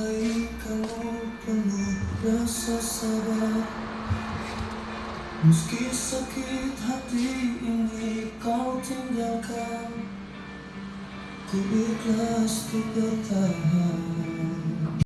baik kamu penuh rasa sabar. Meski sakit hati ini kau tinggalkan, ku ikhlas untuk bertahan.